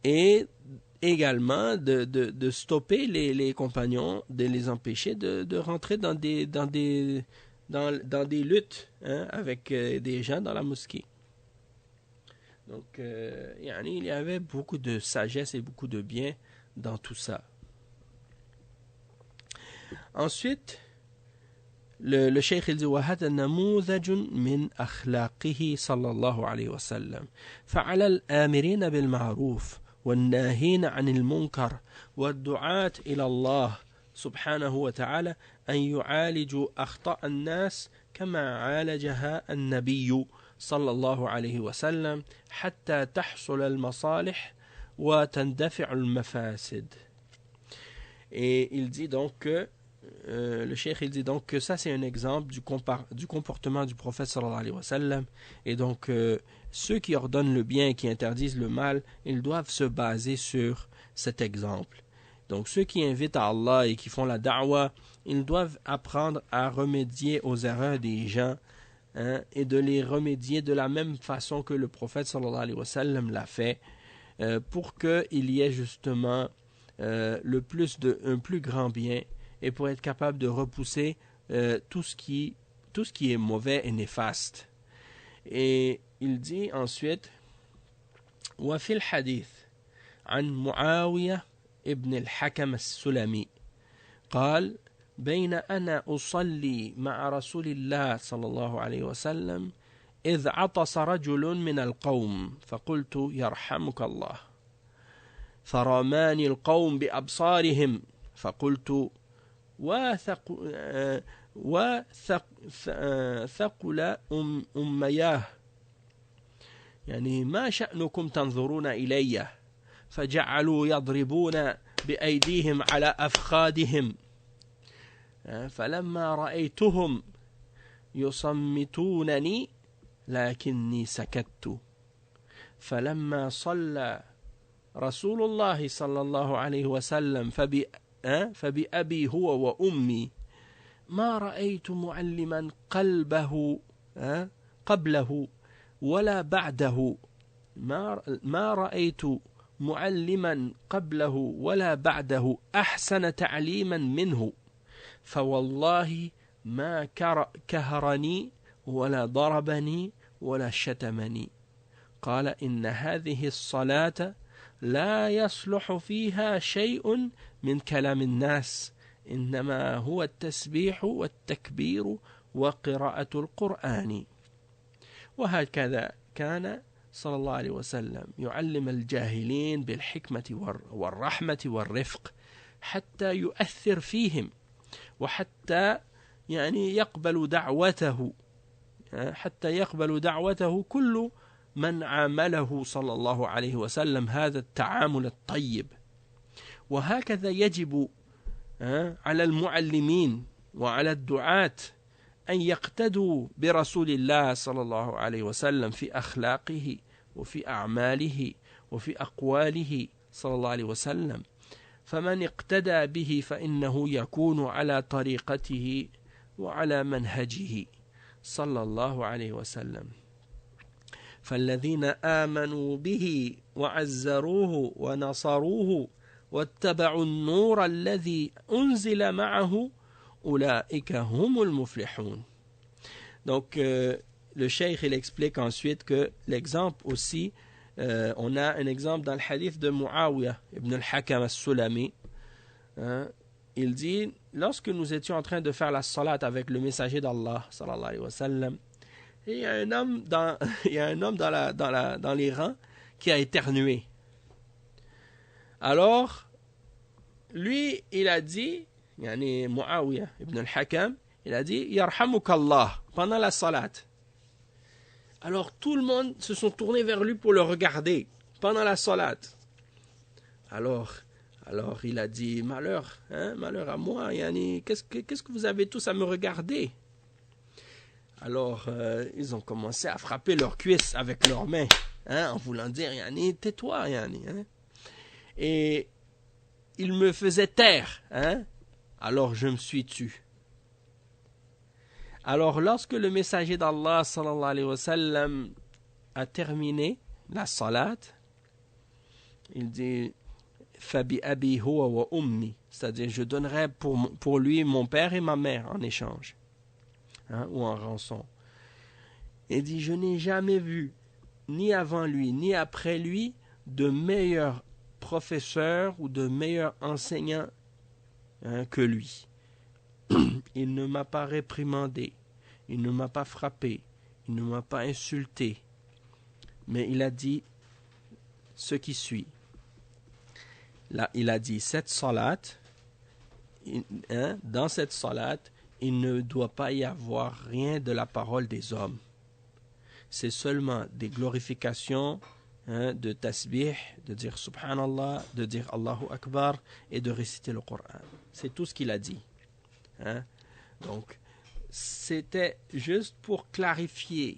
Et également de stopper les compagnons, de les empêcher de rentrer dans des luttes avec des gens dans la mosquée. Donc, il y avait beaucoup de sagesse et beaucoup de bien dans tout ça. Ensuite, le cheikh il dit وهذا نموذج من أخلاقه صلى الله عليه وسلم فعلى الآمرين بالمعروف والناهين عن المنكر والدعاة إلى الله سبحانه وتعالى أن يعالجوا أخطاء الناس كما عالجها النبي صلى الله عليه وسلم حتى تحصل المصالح وتندفع المفاسد. Et il dit donc que le cheikh il dit donc que ça c'est un exemple du comportement du prophète sallallahu alayhi wa sallam, et donc ceux qui ordonnent le bien et qui interdisent le mal, ils doivent se baser sur cet exemple. Donc ceux qui invitent à Allah et qui font la da'wa, ils doivent apprendre à remédier aux erreurs des gens, et de les remédier de la même façon que le prophète sallallahu alayhi wa sallam l'a fait, pour qu'il y ait justement un plus grand bien, et pour être capable de repousser tout ce qui est mauvais et néfaste. Et il dit ensuite وفي الحديث عن معاوية ابن الحكم السلمي قال بين أنا أصلي مع رسول الله صلى الله عليه وسلم إذ عطس رجل من القوم فقلت يرحمك الله فرماني القوم بأبصارهم فقلت وثقل أمياه يعني ما شأنكم تنظرون إلي فجعلوا يضربون بأيديهم على أفخاذهم فلما رأيتهم يصمتونني لكني سكت فلما صلى رسول الله صلى الله عليه وسلم فبأبي هو وأمي ما رأيت معلما قبله ولا بعده ما رأيت معلما قبله ولا بعده أحسن تعليما منه فوالله ما كهرني ولا ضربني ولا شتمني قال إن هذه الصلاة لا يصلح فيها شيء من كلام الناس إنما هو التسبيح والتكبير وقراءة القرآن. وهكذا كان صلى الله عليه وسلم يعلم الجاهلين بالحكمة والرحمة والرفق حتى يؤثر فيهم، وحتى يعني يقبل دعوته كل من عامله صلى الله عليه وسلم هذا التعامل الطيب. وهكذا يجب على المعلمين وعلى الدعاة أن يقتدوا برسول الله صلى الله عليه وسلم في أخلاقه وفي أعماله وفي أقواله صلى الله عليه وسلم، فمن اقتدى به فإنه يكون على طريقته وعلى منهجه صلى الله عليه وسلم. فالذين آمنوا به وعزروه ونصروه واتبعوا النور الذي أنزل معه أولئك هم المفلحون. Donc le cheikh il explique ensuite que l'exemple aussi, on a un exemple dans le hadith de Muawiyah ibn al-Hakam al-Sulami. Il dit, lorsque nous étions en train de faire la salat avec le messager d'Allah sallallahu alayhi wa sallam, il y a un homme dans les rangs qui a éternué. Alors lui il a dit, yani Muawiyah ibn al-Hakam, il a dit Yarhamukallah pendant la salat. Alors tout le monde se sont tournés vers lui pour le regarder pendant la salat. Alors il a dit malheur à moi, yani, qu'est-ce que vous avez tous à me regarder? Alors ils ont commencé à frapper leurs cuisses avec leurs mains, en voulant dire yani, tais-toi, yani, et ils me faisaient taire, alors je me suis tu. Alors lorsque le messager d'Allah sallallahu alayhi wa sallam a terminé la salat, il dit Fabi abi huwa wa ummi, c'est-à-dire je donnerai pour lui mon père et ma mère en échange, ou en rançon. Il dit je n'ai jamais vu ni avant lui ni après lui de meilleur professeur ou de meilleur enseignant que lui. Il ne m'a pas réprimandé, il ne m'a pas frappé, il ne m'a pas insulté, mais il a dit ce qui suit. Là, il a dit cette salat, dans cette salat, il ne doit pas y avoir rien de la parole des hommes. c'est seulement des glorifications, de tasbih, de dire subhanallah, de dire Allahu Akbar et de réciter le Coran. C'est tout ce qu'il a dit. Donc, c'était juste pour clarifier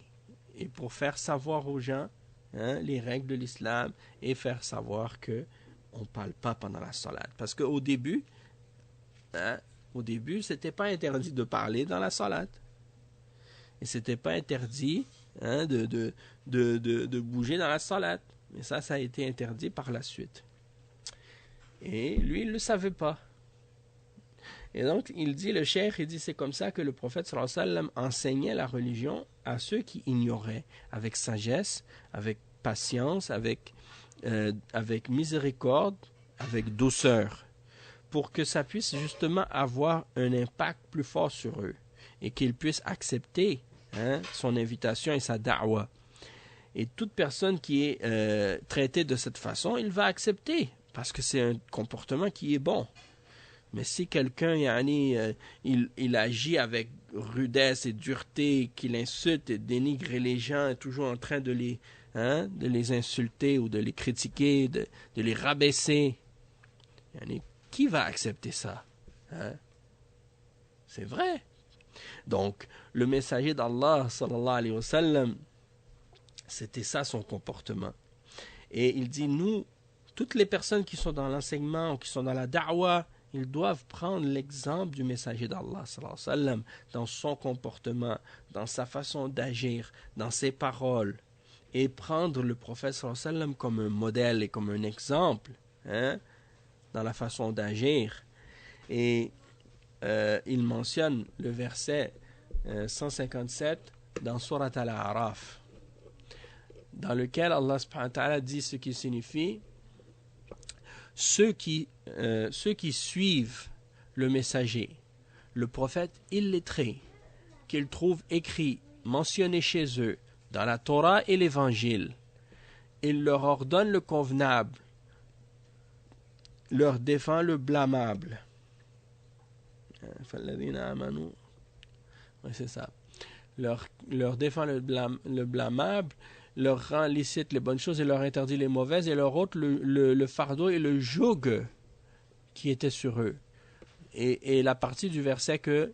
et pour faire savoir aux gens les règles de l'islam et faire savoir que on ne parle pas pendant la salat. Parce qu'au début, c'était pas interdit de parler dans la salat. Et c'était pas interdit de bouger dans la salat. Mais ça a été interdit par la suite. Et lui, il ne le savait pas. Et donc, il dit, le cheikh, il dit, c'est comme ça que le prophète sallallahu alayhi wa sallam enseignait la religion à ceux qui ignoraient, avec sagesse, avec patience, avec miséricorde, avec douceur, pour que ça puisse justement avoir un impact plus fort sur eux et qu'ils puissent accepter son invitation et sa da'wa. Et toute personne qui est traitée de cette façon, il va accepter, parce que c'est un comportement qui est bon. Mais si quelqu'un, il agit avec rudesse et dureté, qu'il insulte et dénigre les gens, est toujours en train de les insulter ou de les critiquer, de les rabaisser, qui va accepter ça? C'est vrai. Donc, le messager d'Allah, sallallahu alayhi wa sallam, c'était ça son comportement. Et il dit, nous, toutes les personnes qui sont dans l'enseignement ou qui sont dans la da'wa, ils doivent prendre l'exemple du messager d'Allah, sallallahu alayhi wa sallam, dans son comportement, dans sa façon d'agir, dans ses paroles, et prendre le prophète sallallahu alayhi wa sallam comme un modèle et comme un exemple, dans la façon d'agir. Et il mentionne le verset 157 dans Surat Al-A'raf, dans lequel Allah subhanahu wa ta'ala dit ce qui signifie ceux qui suivent le messager, le prophète illettré, qu'ils trouvent écrit, mentionné chez eux, dans la Torah et l'Évangile, il leur ordonne le convenable, leur défend le blâmable. Oui, c'est ça. Leur défend le blâmable, leur rend licite les bonnes choses et leur interdit les mauvaises et leur ôte le fardeau et le joug qui était sur eux. Et la partie du verset que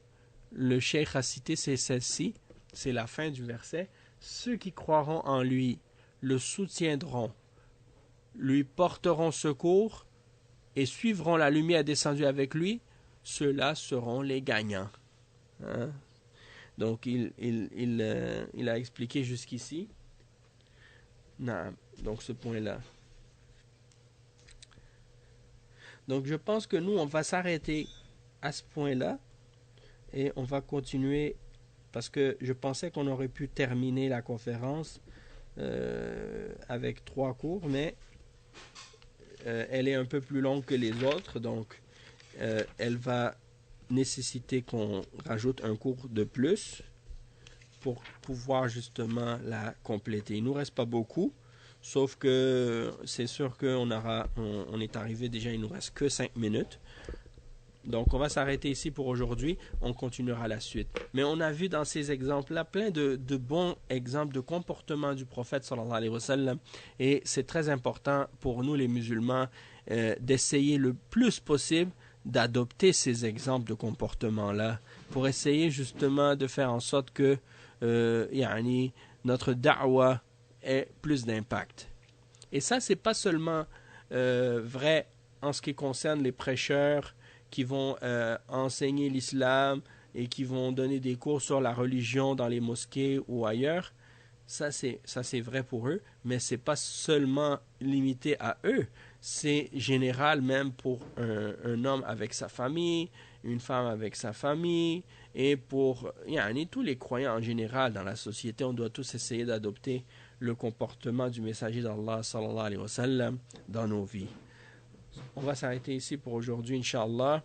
le cheikh a cité, c'est celle-ci, c'est la fin du verset. Ceux qui croiront en lui le soutiendront, lui porteront secours et suivront la lumière descendue avec lui, ceux-là seront les gagnants. Donc il a expliqué jusqu'ici. Non, donc ce point-là. Donc je pense que nous, on va s'arrêter à ce point-là et on va continuer parce que je pensais qu'on aurait pu terminer la conférence avec 3 cours, mais elle est un peu plus longue que les autres, donc elle va nécessiter qu'on rajoute un cours de plus pour pouvoir justement la compléter. Il ne nous reste pas beaucoup, sauf que c'est sûr qu'on est arrivé déjà, il ne nous reste que 5 minutes. Donc on va s'arrêter ici pour aujourd'hui, on continuera la suite. Mais on a vu dans ces exemples-là plein de bons exemples de comportement du prophète sallallahu alayhi wa sallam, et c'est très important pour nous les musulmans d'essayer le plus possible d'adopter ces exemples de comportement-là pour essayer justement de faire en sorte que notre da'wa ait plus d'impact. Et ça, c'est pas seulement vrai en ce qui concerne les prêcheurs qui vont enseigner l'islam et qui vont donner des cours sur la religion dans les mosquées ou ailleurs. Ça c'est vrai pour eux, mais c'est pas seulement limité à eux. C'est général même pour un homme avec sa famille, une femme avec sa famille, et pour tous les croyants en général dans la société. On doit tous essayer d'adopter le comportement du messager d'Allah sallallahu alayhi wa sallam dans nos vies. On va s'arrêter ici pour aujourd'hui, Inch'Allah.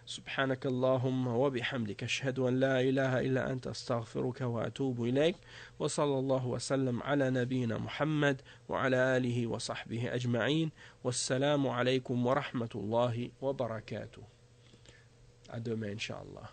سبحانك اللهم وبحمدك أشهد أن لا إله إلا أنت أستغفرك وأتوب إليك وصلى الله وسلم على نبينا محمد وعلى آله وصحبه أجمعين والسلام عليكم ورحمة الله وبركاته. À demain, Inch'Allah.